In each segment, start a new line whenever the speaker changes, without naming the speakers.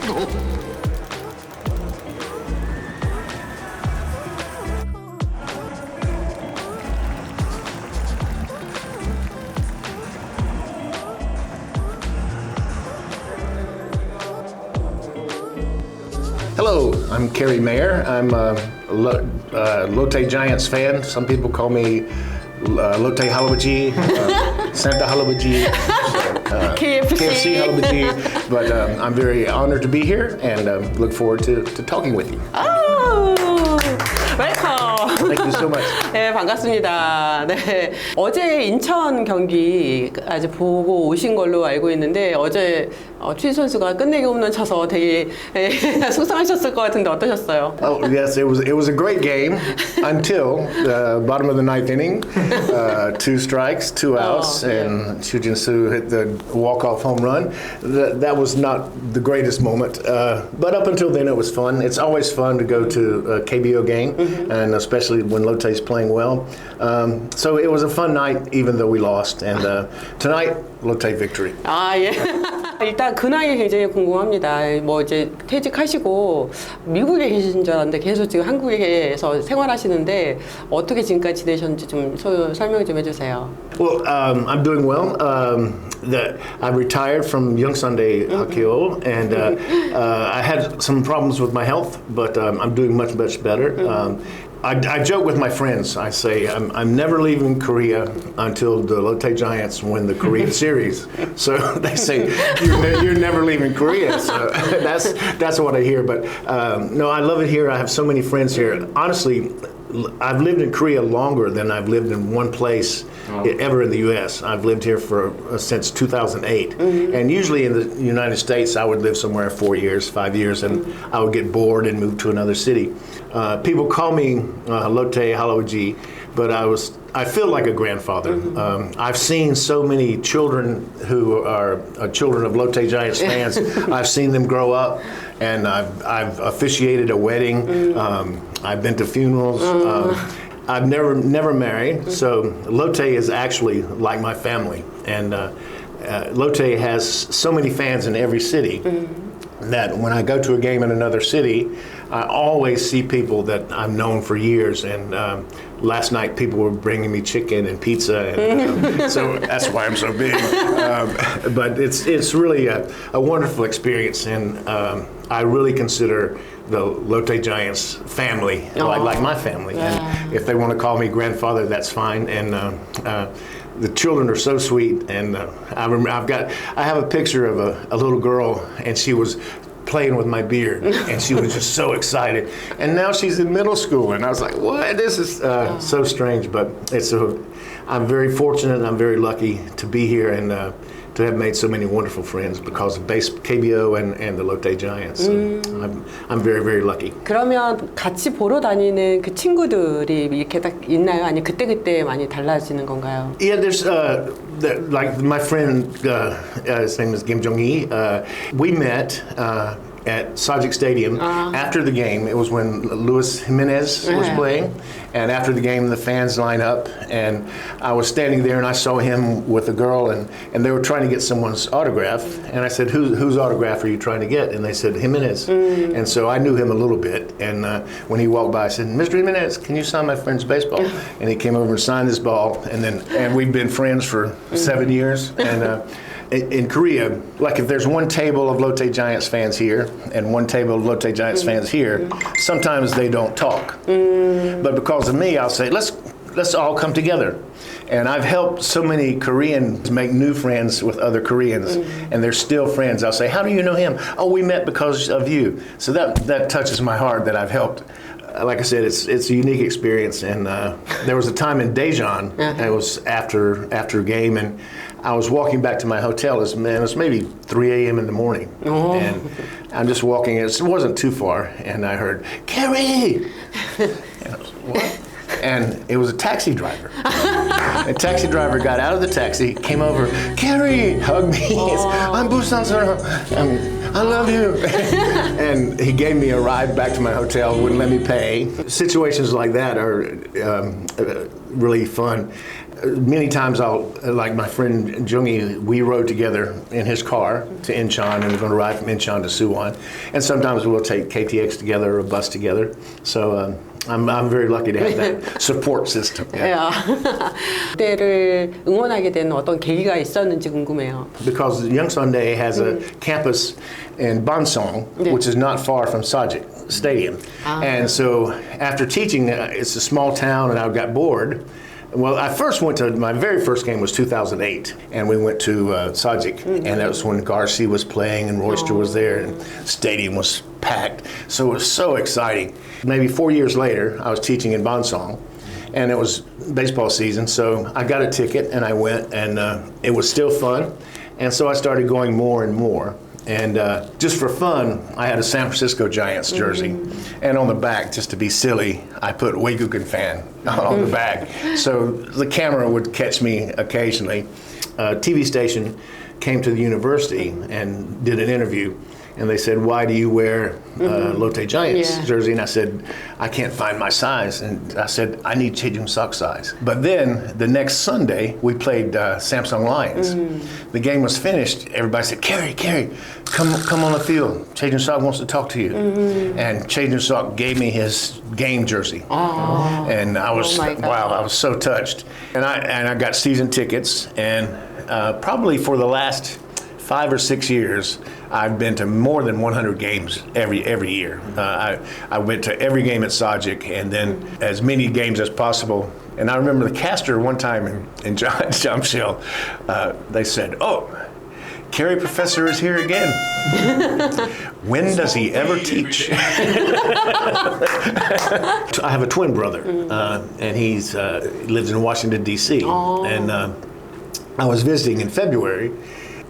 Hello, I'm Kerry Mayer. I'm a Lotte Giants fan. Some people call me Lotte 할아버지, Santa 할아버지, KFC 할아버지. But I'm very honored to be here and look forward to talking with you.
Oh, welcome.
Thank you so much.
네, 반갑습니다. 네, 어제 인천 경기 아주 보고 오신 걸로 알고 있는데 어제 최 선수가 끝내기 홈런 쳐서 되게 속상하셨을 것 같은데 어떠셨어요?
Oh yes, it was a great game until the bottom of the ninth inning. 2 strikes, 2 outs, and Chu-Jin-soo hit the walk-off home run. That was not the greatest moment, but up until then it was fun. It's always fun to go to a KBO game, and especially when Lotte's playing well. So it was a fun night, even though we lost. And tonight, Lotte victory.
아 예. 일단 그 나이 굉장히 궁금합니다. 뭐 이제 퇴직하시고 미국에 계신 줄 알았는데 계속 지금 한국에서 생활하시는데 어떻게 지금까지 지내셨는지 좀 설명 좀 해주세요.
Well, I'm doing well. I retired from 영산대학교, and I had some problems with my health, but I'm doing much better. I joke with my friends. I say I'm never leaving Korea until the Lotte Giants win the Korean series. So they say you're never leaving Korea. So that's what I hear. But no, I love it here. I have so many friends here. Honestly, I've lived in Korea longer than I've lived in one place ever in the U.S. I've lived here since 2008. And usually in the United States, I would live somewhere 4 years, 5 years, and I would get bored and move to another city. People call me Lotte 할아버지, but I feel like a grandfather. I've seen so many children who are children of Lotte Giants fans. I've seen them grow up, and I've officiated a wedding. I've been to funerals. I've never married, so Lotte is actually like my family. And Lotte has so many fans in every city that when I go to a game in another city, I always see people that I've known for years. And last night, people were bringing me chicken and pizza, and so that's why I'm so big. But it's really a wonderful experience, and I really consider the Lotte Giants family, like my family. Yeah. And if they want to call me grandfather, that's fine. And the children are so sweet. And I have a picture of a little girl, and she was playing with my beard, and she was just so excited. And now she's in middle school, and I was like, what? This is so strange, but I'm very fortunate, I'm very lucky to be here and to have made so many wonderful friends because of KBO and the Lotte Giants. So I'm very lucky.
그러면 같이 보러 다니는 그 친구들이 이렇게 딱 있나요? 아니 그때 많이 달라지는 건가요?
Yeah, there's like my friend, his name is Kim Jong-hee. We met at Sajik Stadium after the game. It was when Luis Jimenez was playing, and after the game, the fans line up, and I was standing there, and I saw him with a girl, and they were trying to get someone's autograph, and I said, whose autograph are you trying to get? And they said, Jimenez. And so I knew him a little bit, and when he walked by, I said, Mr. Jimenez, can you sign my friend's baseball? And he came over and signed his ball, and we've been friends for 7 years, and in Korea, like if there's one table of Lotte Giants fans here and one table of Lotte Giants fans here, sometimes they don't talk. But because of me, I'll say, let's all come together. And I've helped so many Koreans make new friends with other Koreans, and they're still friends. I'll say, how do you know him? Oh, we met because of you. So that touches my heart that I've helped. Like I said, it's a unique experience, and there was a time in Daejeon, it was after a game, and I was walking back to my hotel. It was maybe 3 a.m. in the morning, and I'm just walking. It wasn't too far, and I heard, Kerry! And I was, what? And it was a taxi driver. A taxi driver got out of the taxi, came over, Kerry, hugged me. I'm Busan, sir. I love you. And he gave me a ride back to my hotel, wouldn't let me pay. Situations like that are really fun. Many times like my friend Jungi, we rode together in his car to Incheon, and we're going to ride from Incheon to Suwon. And sometimes we'll take KTX together or a bus together. So I'm very lucky to have that support system.
Yeah. 그때를 응원하게 된 어떤 계기가 있었는지 궁금해요.
Because Yongsan-dae has a campus in Bansong, which is not far from Sajik Stadium. And so after teaching, it's a small town, and I got bored. Well, I first went to, my very first game was 2008, and we went to Sajik, and that was when Garcia was playing and Royster was there, and the stadium was packed. So it was so exciting. Maybe 4 years later, I was teaching in Bansong, and it was baseball season, so I got a ticket, and I went, and it was still fun, and so I started going more and more. And just for fun, I had a San Francisco Giants jersey. And on the back, just to be silly, I put 외국인 fan on the back. So the camera would catch me occasionally. A TV station came to the university and did an interview. And they said, why do you wear Lotte Giants jersey? And I said, I can't find my size. And I said, I need Chejung-sok size. But then the next Sunday, we played Samsung Lions. The game was finished. Everybody said, Kerry, come on the field. Chejung-sok wants to talk to you. And Chejung-sok gave me his game jersey. And I was, wow, I was so touched. And I got season tickets. And probably for the last 5 or 6 years, I've been to more than 100 games every year. I went to every game at Sajik, and then as many games as possible. And I remember the caster one time in Jamshil, they said, oh, Kerry Professor is here again. When does he ever teach? I have a twin brother, and he lives in Washington, D.C. And I was visiting in February,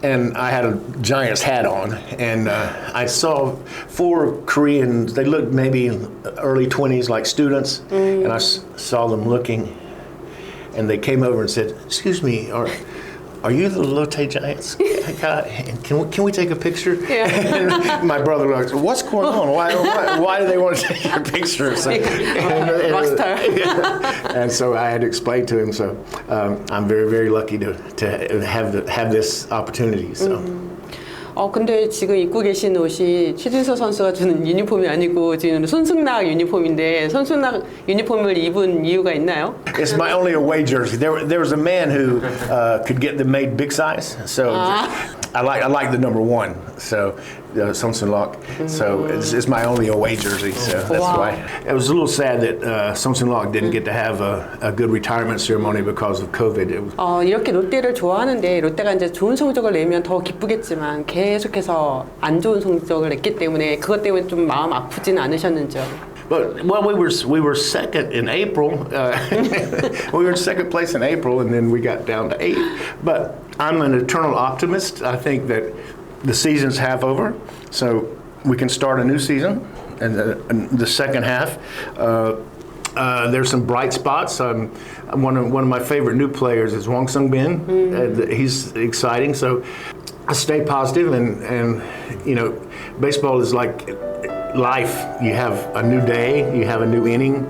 and I had a Giants hat on, and I saw 4 Koreans. They looked maybe early 20s, like students, and I saw them looking, and they came over and said, excuse me, are you the Lotte Giants guy? Can we take a picture? Yeah. And my brother looked, what's going on? Why do they want to take your picture? So,
Rockstar.
And so I had to explain to him. So I'm very, very lucky to have this opportunity. So.
근데 지금 입고 계신 옷이 최준석 선수가 주는 유니폼이 아니고 지금 손승락 유니폼인데 손승락 유니폼을 입은 이유가 있나요?
It's my only away jersey. There was a man who could get them made big size, so I like the number 1. So Sonsun-lok. So it's my only away jersey. So that's why. It was a little sad that Sonsun-lok didn't get to have a good retirement ceremony because of COVID.
이렇게 롯데를 좋아하는데 롯데가 이제 좋은 성적을 내면 더 기쁘겠지만 계속해서 안 좋은 성적을 냈기 때문에 그것 때문에 좀 마음 아프지는 않으셨는지요?
But we were second in April. We were in second place in April, and then we got down to 8th. But I'm an eternal optimist. I think that the season's half over, so we can start a new season. And the second half, there's some bright spots. One of my favorite new players is Wong Sung-bin. He's exciting, so I stay positive. And you know, baseball is like life. You have a new day, you have a new inning,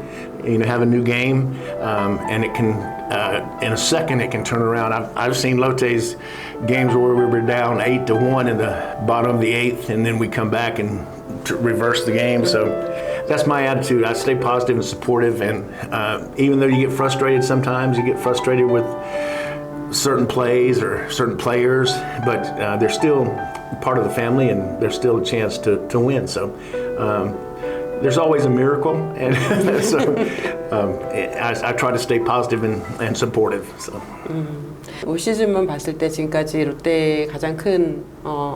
you have a new game, and it can, in a second, it can turn around. I've seen Lotte's games where we were down 8-1 in the bottom of the 8th, and then we come back and reverse the game. So that's my attitude. I stay positive and supportive, and even though you get frustrated sometimes, you get frustrated with certain plays or certain players, but they're still part of the family, and there's still a chance to win. So there's always a miracle, and so I try to stay positive and supportive. So.
올 시즌만 봤을 때 지금까지 롯데의 가장 큰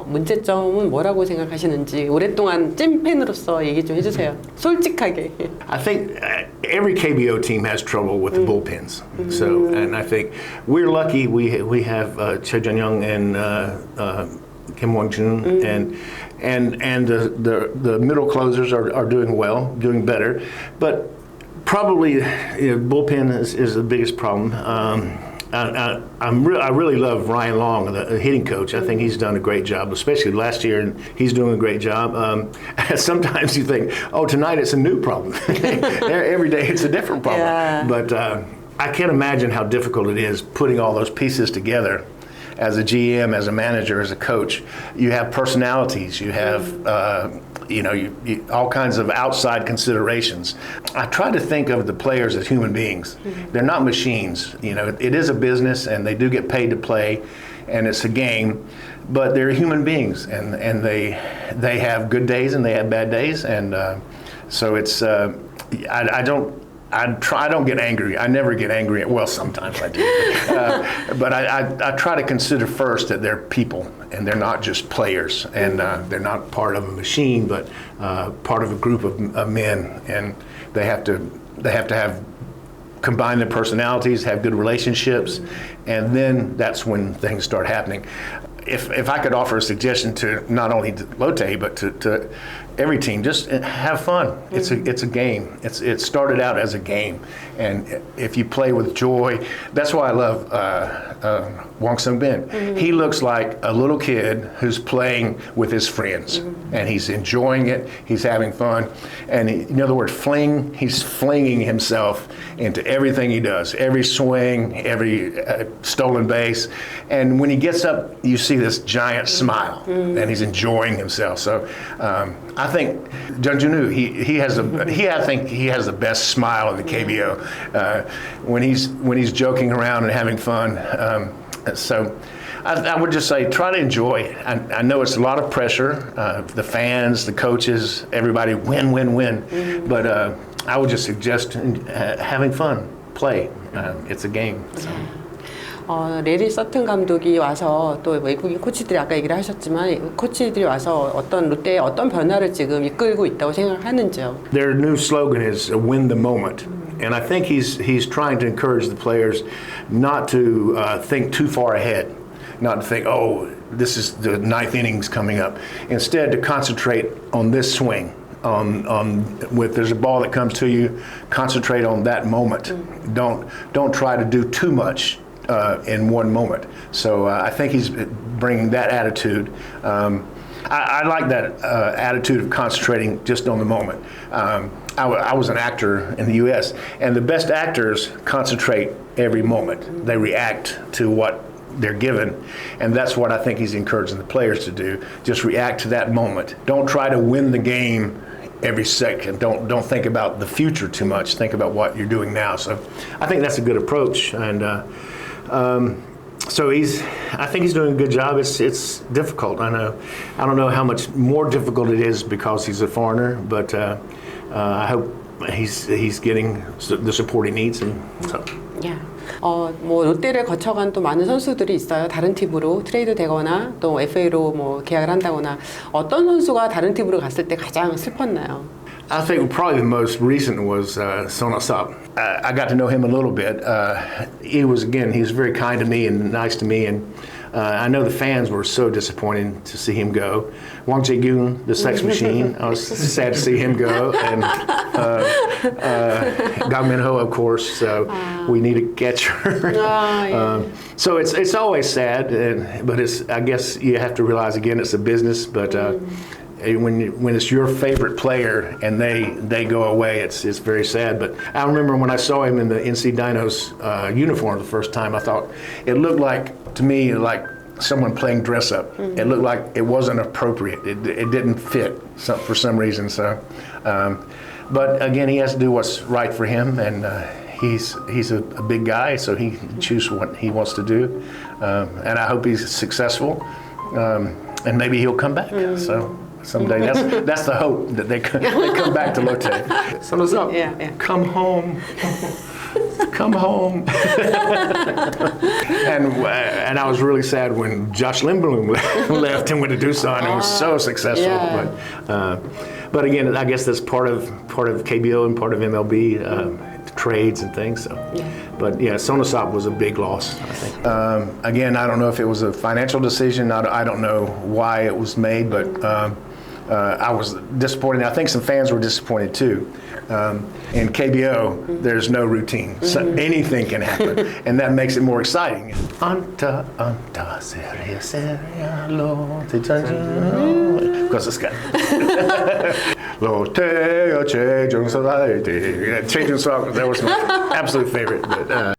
문제점은 뭐라고 생각하시는지 오랫동안 찐팬으로서 얘기 좀 해주세요. 솔직하게.
I think every KBO team has trouble with the bullpens. So, and I think we're lucky we have Choi Jun-young and Kim Won-jun, and the middle closers are doing well, doing better, but probably bullpen is the biggest problem. I really love Ryan Long, the hitting coach. I think he's done a great job, especially last year, and he's doing a great job. Sometimes you think, oh, tonight it's a new problem. Every day it's a different problem.
Yeah.
But I can't imagine how difficult it is putting all those pieces together. As a GM, as a manager, as a coach, you have personalities, you have all kinds of outside considerations. I try to think of the players as human beings. They're not machines. It is a business, and they do get paid to play, and it's a game. But they're human beings, and they have good days and they have bad days, and so it's I don't get angry. I never get angry. Well, sometimes I do. But I try to consider first that they're people, and they're not just players, and they're not part of a machine, but part of a group of men, and they have to have combine their personalities, have good relationships, and then that's when things start happening. If I could offer a suggestion to not only Lotte, but to every team, just have fun. It's a game. It started out as a game, and if you play with joy, that's why I love Wong Sung Bin. He looks like a little kid who's playing with his friends, and he's enjoying it. He's having fun, and in other words, he's flinging himself into everything he does, every swing, every stolen base, and when he gets up, you see this giant smile, and he's enjoying himself. So I think Jung Jun-woo, I think he has the best smile in the KBO when he's joking around and having fun. So I would just say try to enjoy it. I know it's a lot of pressure. The fans, the coaches, everybody win. But I would just suggest having fun, play. It's a game. So.
레리 서튼 감독이 와서 또 외국인 코치들이 아까 얘기를 하셨지만 코치들이 와서 어떤 롯데의 어떤 변화를 지금 이끌고 있다고 생각하는지요?
Their new slogan is "Win the moment," and I think he's trying to encourage the players not to think too far ahead, not to think, oh, this is the ninth innings coming up. Instead, to concentrate on this swing. There's a ball that comes to you, concentrate on that moment. Don't try to do too much. In one moment. So I think he's bringing that attitude. I like that attitude of concentrating just on the moment. I was an actor in the U.S., and the best actors concentrate every moment. They react to what they're given, and that's what I think he's encouraging the players to do. Just react to that moment. Don't try to win the game every second. Don't think about the future too much. Think about what you're doing now. So I think that's a good approach, and so I think he's doing a good job. It's difficult. I know. I don't know how much more difficult it is because he's a foreigner, but I hope he's getting the support he needs, and so.
Yeah. 뭐 롯데를 거쳐간 또 많은 선수들이 있어요. 다른 팀으로 트레이드 되거나 또 FA로 뭐 계약을 한다거나 어떤 선수가 다른 팀으로 갔을 때 가장 슬펐나요?
I think probably the most recent was Sonasap. I got to know him a little bit. He was very kind to me and nice to me, and I know the fans were so disappointed to see him go. Wang Jae-gyun, the sex machine, I was sad to see him go, and Gang Min-ho, of course. So we need a catcher. So it's always sad, but I guess you have to realize again it's a business, but. When it's your favorite player and they go away, it's very sad. But I remember when I saw him in the NC Dinos uniform the first time, I thought it looked to me like someone playing dress up. It looked like it wasn't appropriate. It didn't fit for some reason. So, but again, he has to do what's right for him, and he's a big guy, so he can choose what he wants to do, and I hope he's successful, and maybe he'll come back. So. Someday, that's the hope that they come back to Lotte. So what's up?
Yeah.
Come home. Come home. and I was really sad when Josh Lindblom left and went to Doosan and was so successful.
Yeah.
But again, I guess that's part of KBO and part of MLB. Trades and things. So. Yeah. But yeah, Sonasap was a big loss, I think. Again, I don't know if it was a financial decision. I don't know why it was made, but I was disappointed. I think some fans were disappointed too. In KBO, there's no routine. So anything can happen, and that makes it more exciting. Anta, anta, seria, seria, lo, because it's got Lo, te, 최준석이, 최준석, that was my absolute favorite. But